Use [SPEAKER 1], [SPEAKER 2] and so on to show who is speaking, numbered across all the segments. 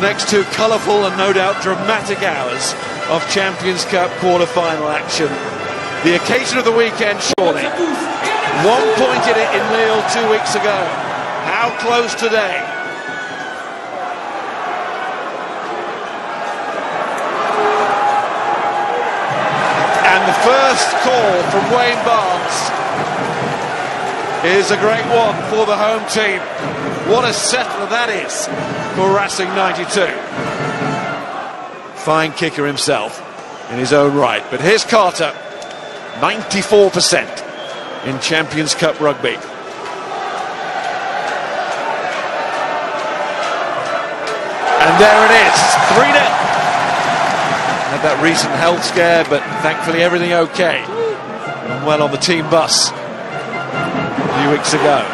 [SPEAKER 1] The next two colourful and no doubt dramatic hours of Champions Cup quarter-final action. The occasion of the weekend, surely. 1 point in it in Lille 2 weeks ago. How close today? And the first call from Wayne Barnes is a great one for the home team. What a settler that is for Racing 92. Fine kicker himself in his own right. But here's Carter, 94% in Champions Cup rugby. And there it is, 3-0. Had that recent health scare, but thankfully everything okay. And well on the team bus a few weeks ago.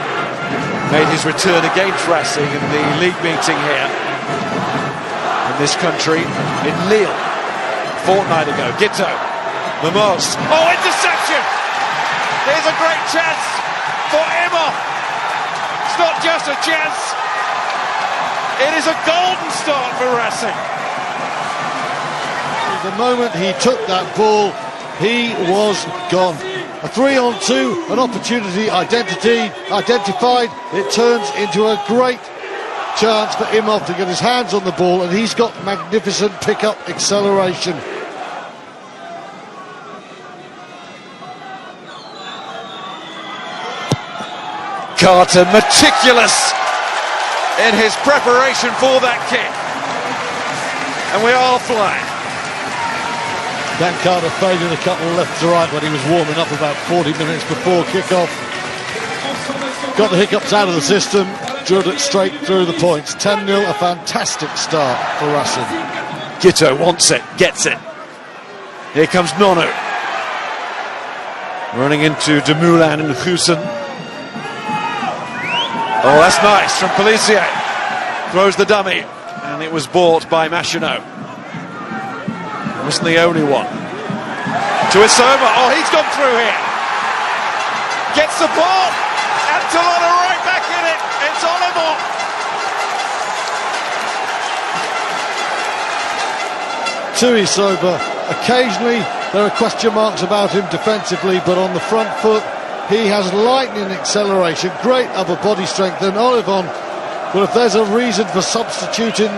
[SPEAKER 1] Made his return against Racing in the league meeting here in this country in Lille a fortnight ago. Gitto, Mamos, oh, interception! Here's a great chance for Emma. It's not just a chance, it is a golden start for Racing.
[SPEAKER 2] The moment he took that ball, he was gone. A 3-on-2, an opportunity identified. It turns into a great chance for Imhoff to get his hands on the ball, and he's got magnificent pick-up acceleration.
[SPEAKER 1] Carter meticulous in his preparation for that kick. And we are flying.
[SPEAKER 2] Dan Carter faded a couple left to right when he was warming up about 40 minutes before kick-off. Got the hiccups out of the system, drilled it straight through the points. 10-0, a fantastic start for Racing.
[SPEAKER 1] Gitto wants it, gets it. Here comes Nono. Running into Demoulin and Hussen. Oh, that's nice from Pellissier. Throws the dummy, and it was bought by Machinot. Wasn't the only one. To Isoma. Oh, he's gone through here. Gets the ball. And Toulon are right back in it. It's Oliver.
[SPEAKER 2] To Isoma. Occasionally there are question marks about him defensively, but on the front foot he has lightning acceleration, great upper body strength. And Olivon, well, if there's a reason for substituting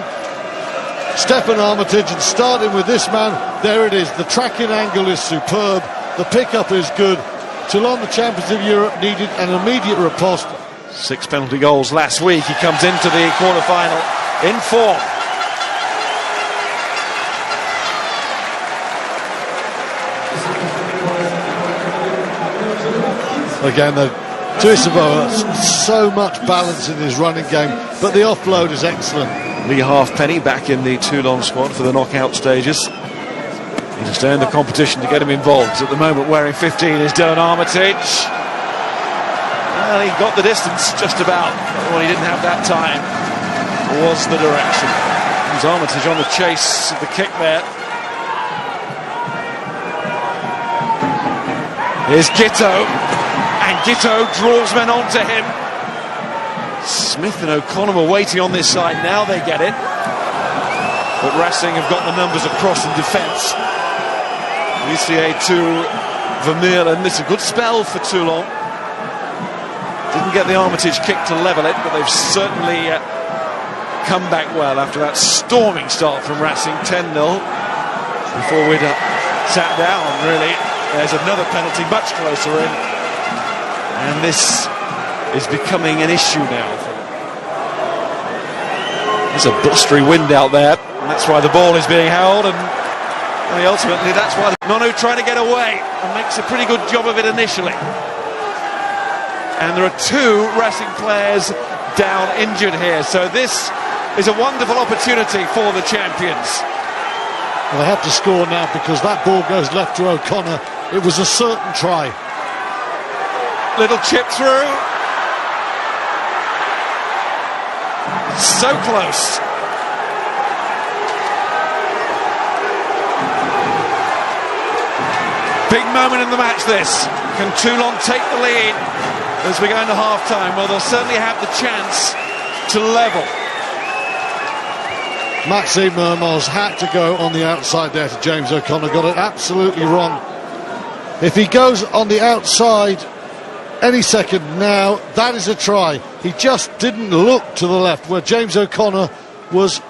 [SPEAKER 2] Stephen Armitage and starting with this man, there it is. The tracking angle is superb, the pickup is good. Toulon, the champions of Europe, needed an immediate riposte.
[SPEAKER 1] 6 penalty goals last week. He comes into the quarter-final in form.
[SPEAKER 2] Again, though, Tuisabo, so much balance in his running game, but the offload is excellent.
[SPEAKER 1] Lee Halfpenny back in the Toulon squad for the knockout stages. He just earned the competition to get him involved. At the moment, wearing 15 is Dylan Armitage. Well, he got the distance just about. Well, he didn't have that time. Was the direction. There's Armitage on the chase of the kick there. Here's Gitto. And Gitto draws men onto him. Smith and O'Connor were waiting on this side, now they get it. But Racing have got the numbers across in defence. Lissier to Vermeulen. It's a good spell for Toulon. Didn't get the Armitage kick to level it, but they've certainly come back well after that storming start from Racing, 10-0. Before we'd sat down, really, there's another penalty much closer in. And this is becoming an issue now. There's a blustery wind out there, and that's why the ball is being held, and ultimately that's why Nono trying to get away and makes a pretty good job of it initially. And there are two Racing players down injured here, so this is a wonderful opportunity for the champions.
[SPEAKER 2] Well, they have to score now because that ball goes left to O'Connor. It was a certain try.
[SPEAKER 1] Little chip through. So close. Big moment in the match this. Can Toulon take the lead as we go into half-time? Well, they'll certainly have the chance to level.
[SPEAKER 2] Maxime Mermoz had to go on the outside there to James O'Connor, got it absolutely wrong. If he goes on the outside any second now, that is a try. He just didn't look to the left where James O'Connor was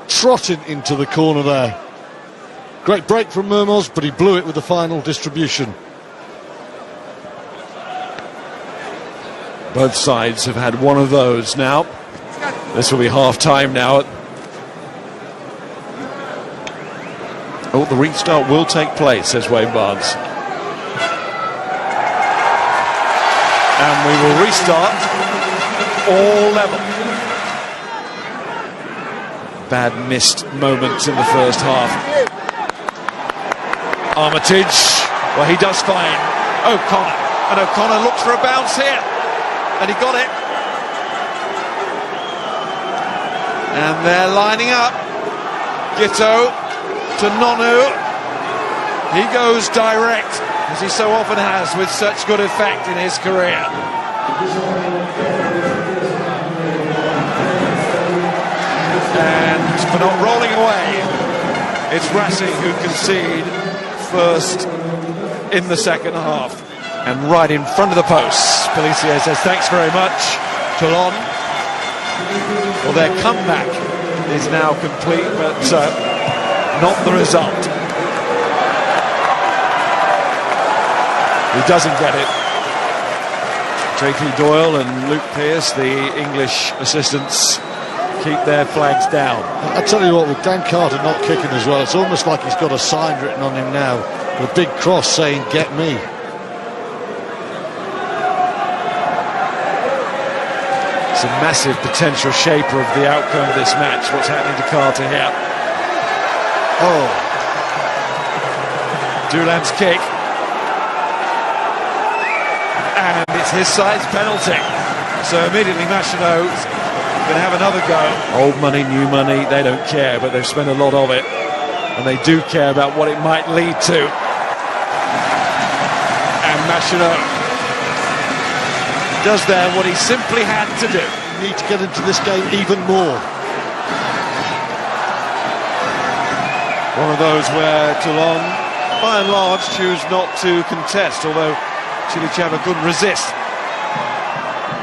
[SPEAKER 2] trotting into the corner there. Great break from Mermoz, but he blew it with the final distribution.
[SPEAKER 1] Both sides have had one of those now. This will be half-time now. Oh, the restart will take place, says Wayne Barnes. And we will restart all level. Bad missed moments in the first half. Armitage, well, he does find O'Connor, and O'Connor looks for a bounce here, and he got it. And they're lining up. Gitto to Nonu. He goes direct, as he so often has with such good effect in his career. And for not rolling away, it's Racing who concede first in the second half. And right in front of the posts, Pellissier says thanks very much, Toulon. Well, their comeback is now complete, but not the result. He doesn't get it. JP Doyle and Luke Pearce, the English assistants, keep their flags down.
[SPEAKER 2] I tell you what, with Dan Carter not kicking as well, it's almost like he's got a sign written on him now, with a big cross saying, "Get me."
[SPEAKER 1] It's a massive potential shaper of the outcome of this match, what's happening to Carter here.
[SPEAKER 2] Oh.
[SPEAKER 1] Doulin's kick. And it's his side's penalty. So immediately Machenaud's going to have another go. Old money, new money, they don't care, but they've spent a lot of it. And they do care about what it might lead to. And Machenaud does there what he simply had to do.
[SPEAKER 2] You need to get into this game even more.
[SPEAKER 1] One of those where Toulon, by and large, choose not to contest, although Chilichava couldn't resist.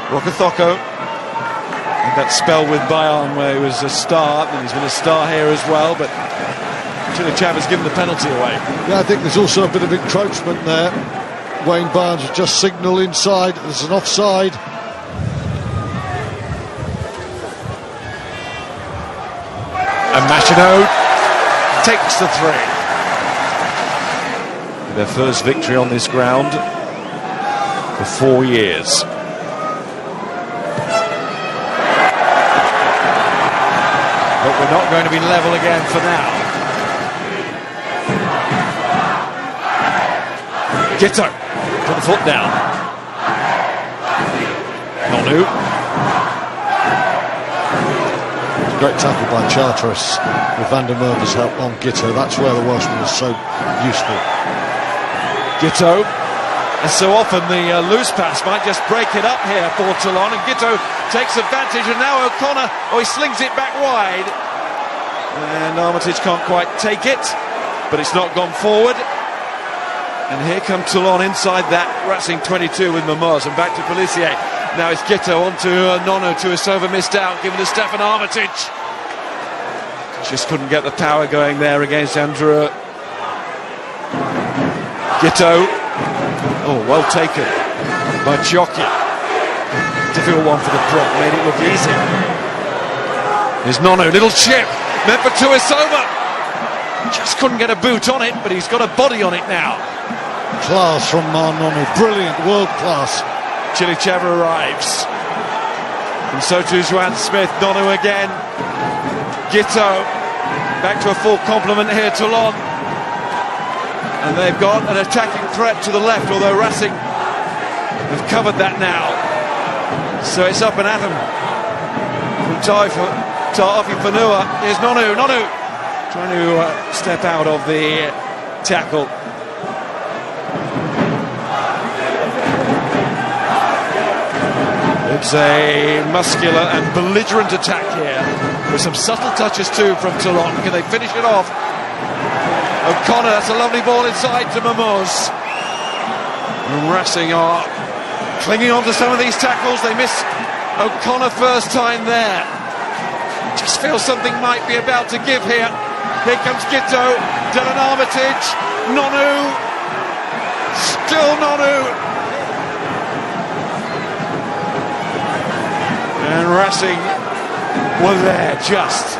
[SPEAKER 1] Rokothoko, and that spell with Bayern where he was a star, and he's been a star here as well, but Chilichava's given the penalty away.
[SPEAKER 2] Yeah, I think there's also a bit of encroachment there. Wayne Barnes has just signalled inside, there's an offside.
[SPEAKER 1] And Machenaud takes the three. Their first victory on this ground for 4 years. But we're not going to be level again for now. Gitto, put the foot down. Nonu.
[SPEAKER 2] Great tackle by Charteris with Van der Merwe's help on Gitto. That's where the Welshman is so useful.
[SPEAKER 1] Gitto, and so often the loose pass might just break it up here for Toulon, and Gitto takes advantage, and now O'Connor, he slings it back wide. And Armitage can't quite take it, but it's not gone forward. And here come Toulon inside that Racing 22 with Mermoz, and back to Pellissier. Now it's Gitto onto Nonu, Tuisova missed out, given to Stefan Armitage. Just couldn't get the power going there against Andrew. Gitto, oh, well taken by Ciocchi. Difficult one for the prop, made it look easy. Here's Nonu, little chip, meant for Tuisova. Just couldn't get a boot on it, but he's got a body on it now.
[SPEAKER 2] Class from Nonu, brilliant, world class.
[SPEAKER 1] Chilichava arrives. And so too Juan Smith, Nonu again. Gitto, back to a full complement here, Toulon. And they've got an attacking threat to the left, although Racing have covered that now. So it's up and at him from Ta'afi Fanua. Here's Nonu, trying to step out of the tackle. It's a muscular and belligerent attack here with some subtle touches too from Toulon. Can they finish it off? O'Connor, that's a lovely ball inside to Mamos. And Racing are clinging on to some of these tackles. They miss O'Connor first time there. Just feel something might be about to give here. Here comes Gitto, Dylan Armitage, Nonu, still Nonu. And Racing were there just.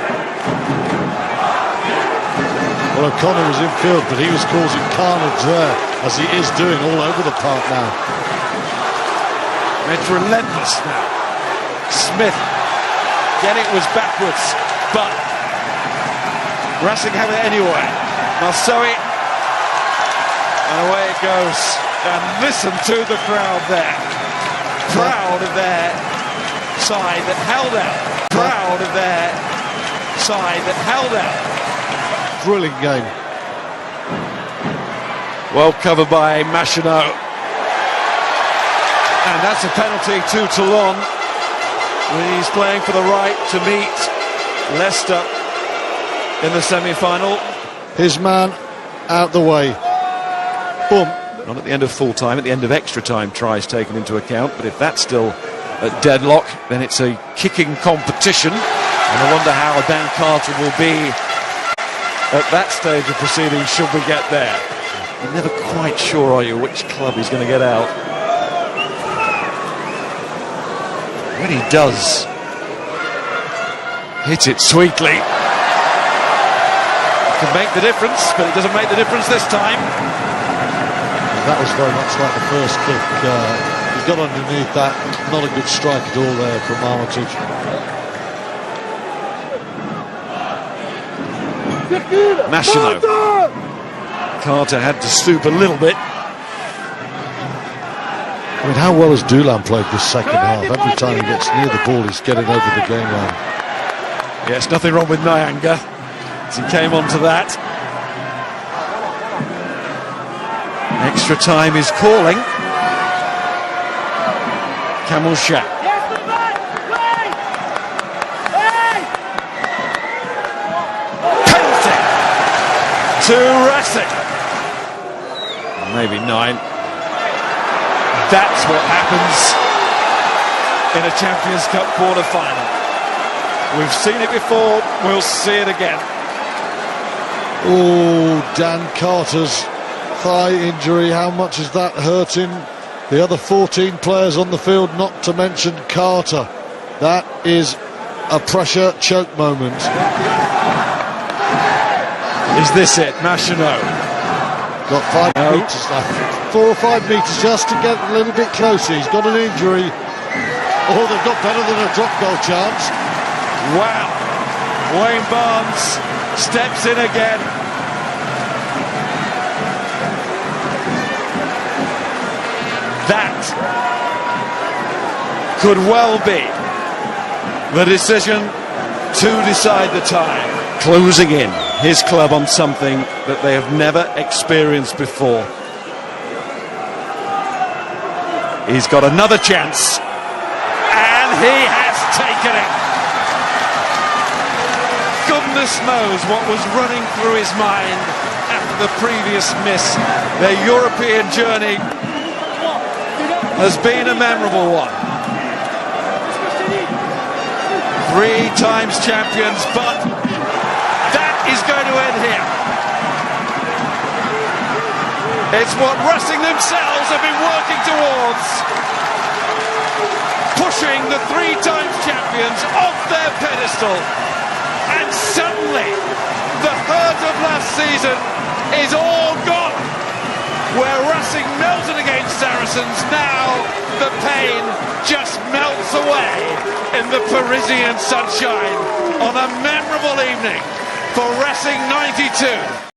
[SPEAKER 2] Well, O'Connor was in field, but he was causing carnage there, as he is doing all over the park now.
[SPEAKER 1] It's relentless now. Smith, again it was backwards, but Racing have it anyway. Marsoe, and away it goes. And listen to the crowd there. Proud of their side that held out. Proud of their side that held out.
[SPEAKER 2] Thrilling game.
[SPEAKER 1] Well covered by Machinot. And that's a penalty to Toulon. He's playing for the right to meet Leicester in the semi-final.
[SPEAKER 2] His man out the way. Boom.
[SPEAKER 1] Not at the end of full time, at the end of extra time tries taken into account, but if that's still at deadlock, then it's a kicking competition, and I wonder how Dan Carter will be at that stage of proceedings should we get there. You're never quite sure, are you, which club he's going to get out. When he does hit it sweetly, it can make the difference, but it doesn't make the difference this time.
[SPEAKER 2] That was very much like the first kick. He got underneath that. Not a good strike at all there from Armitage.
[SPEAKER 1] Machinot. Carter had to stoop a little bit.
[SPEAKER 2] I mean, how well has Toulon played this second half? Every time he gets near the ball, he's getting over the game line.
[SPEAKER 1] Yes, nothing wrong with Nyanga, as he came onto that. Extra time is calling. Camel Shah. Penalty to Racing. Maybe 9. That's what happens in a Champions Cup quarter-final. We've seen it before, we'll see it again.
[SPEAKER 2] Oh, Dan Carter's thigh injury, how much is that hurting the other 14 players on the field, not to mention Carter? That is a pressure choke moment.
[SPEAKER 1] Is this it, Machinot?
[SPEAKER 2] Got 5 metres left. 4 or 5 metres just to get a little bit closer. He's got an injury. Oh, they've got better than a drop goal chance.
[SPEAKER 1] Wow. Wayne Barnes steps in again. That could well be the decision to decide the tie. Closing in his club on something that they have never experienced before. He's got another chance, and he has taken it. Goodness knows what was running through his mind after the previous miss. Their European journey has been a memorable one. 3 times champions, but that is going to end here. It's what Racing themselves have been working towards. Pushing the 3 times champions off their pedestal. And suddenly, the hurt of last season is all gone. Where Racing melted against Saracens, now the pain just melts away in the Parisian sunshine on a memorable evening for Racing 92.